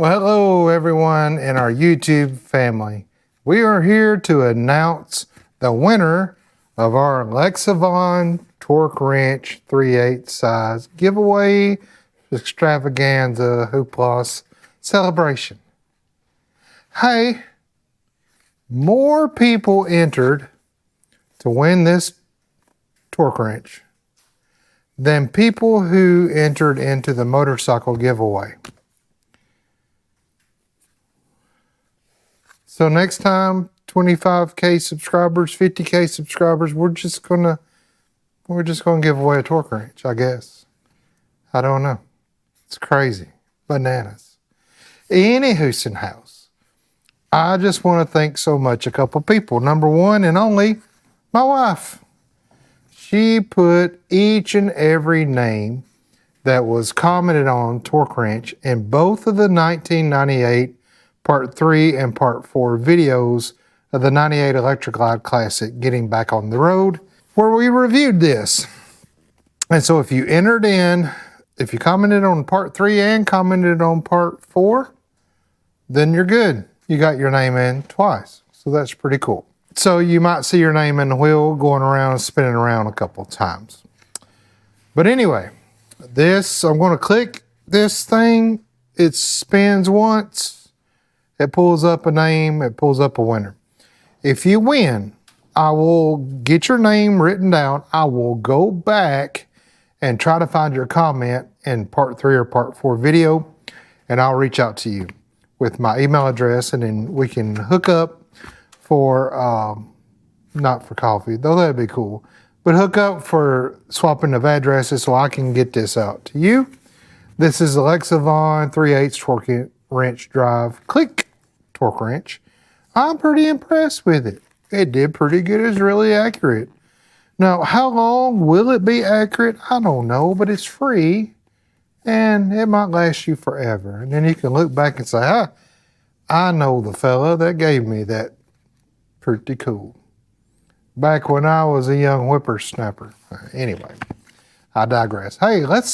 Well, hello everyone in our YouTube family. We are here to announce the winner of our Lexavon Torque Wrench 3/8 size giveaway extravaganza hoopla celebration. Hey, more people entered to win this torque wrench than people who entered into the motorcycle giveaway. So next time, 25K subscribers, 50K subscribers, we're just gonna give away a torque wrench, I guess. I don't know. It's crazy. Bananas. Any Houston house. I just want to thank so much a couple people. Number one and only, my wife. She put each and every name that was commented on torque wrench in both of the 1998 Part 3 and Part 4 videos of the 98 Electric Glide Classic, Getting Back on the Road, where we reviewed this. And so if you entered in, if you commented on Part 3 and commented on Part 4, then you're good. You got your name in twice. So that's pretty cool. So you might see your name in the wheel going around and spinning around a couple of times. But anyway, this, I'm going to click this thing. It spins once. It pulls up a name, it pulls up a winner. If you win, I will get your name written down. I will go back and try to find your comment in Part 3 or Part 4 video, and I'll reach out to you with my email address, and then we can hook up for, not for coffee, though that'd be cool, but hook up for swapping of addresses so I can get this out to you. This is the Lexavon 3/8 torque wrench drive click torque wrench. I'm pretty impressed with it. It did pretty good. It's really accurate. Now, how long will it be accurate? I don't know, but it's free and it might last you forever. And then you can look back and say, I know the fella that gave me that. Pretty cool. Back when I was a young whippersnapper. Anyway, I digress. Hey, let's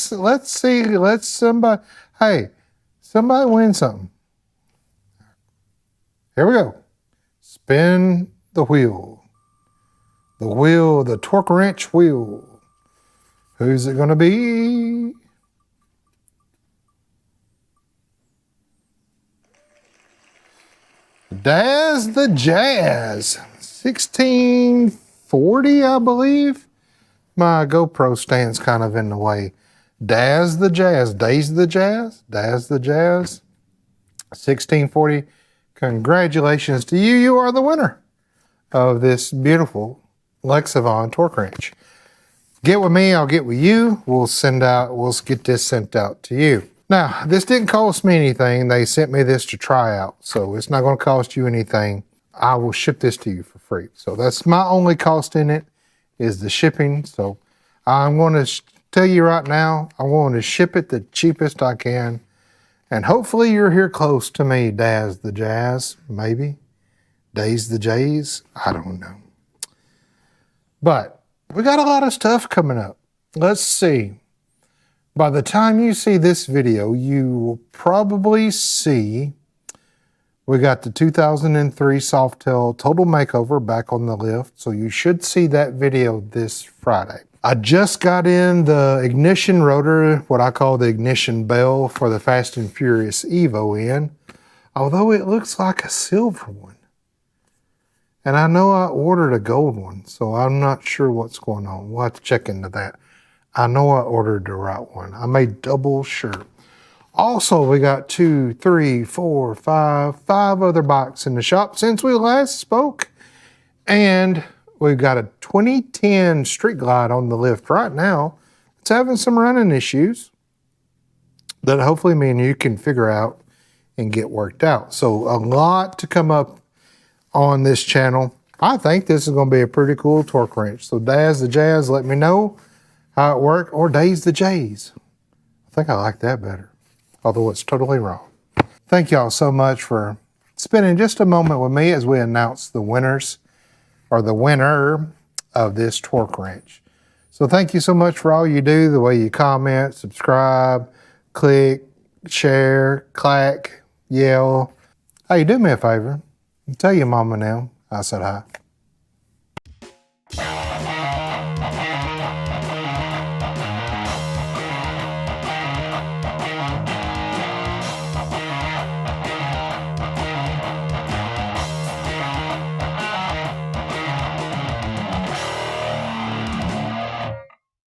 see, somebody win something. Here we go. Spin the wheel. The wheel, the torque wrench wheel. Who's it gonna be? Daz the Jazz. 1640, I believe. My GoPro stand's kind of in the way. Daz the Jazz. Daze the Jazz? Daz the Jazz. 1640. Congratulations to you. You are the winner of this beautiful Lexavon torque wrench. Get with me, I'll get with you. We'll get this sent out to you. Now, this didn't cost me anything. They sent me this to try out, so it's not going to cost you anything. I will ship this to you for free. So that's my only cost in it, is the shipping. So I'm going to tell you right now, I want to ship it the cheapest I can. And hopefully you're here close to me, Daz the Jazz, maybe. Daze the Jays, I don't know. But we got a lot of stuff coming up. Let's see. By the time you see this video, you will probably see we got the 2003 Softail Total Makeover back on the lift. So you should see that video this Friday. I just got in the ignition rotor, what I call the ignition bell for the Fast and Furious Evo in, although it looks like a silver one. And I know I ordered a gold one, so I'm not sure what's going on. We'll have to check into that. I know I ordered the right one. I made double sure. Also, we got 2, 3, 4, 5 other bikes in the shop since we last spoke. And we've got a 2010 Street Glide on the lift right now. It's having some running issues that hopefully me and you can figure out and get worked out. So a lot to come up on this channel. I think this is going to be a pretty cool torque wrench. So Daz the Jazz, let me know how it worked, or Daze the Jays. I think I like that better, although it's totally wrong. Thank y'all so much for spending just a moment with me as we announce the winners, or the winner of this torque wrench. So thank you so much for all you do, the way you comment, subscribe, click, share, clack, yell. Hey, do me a favor. Tell your mama now I said hi.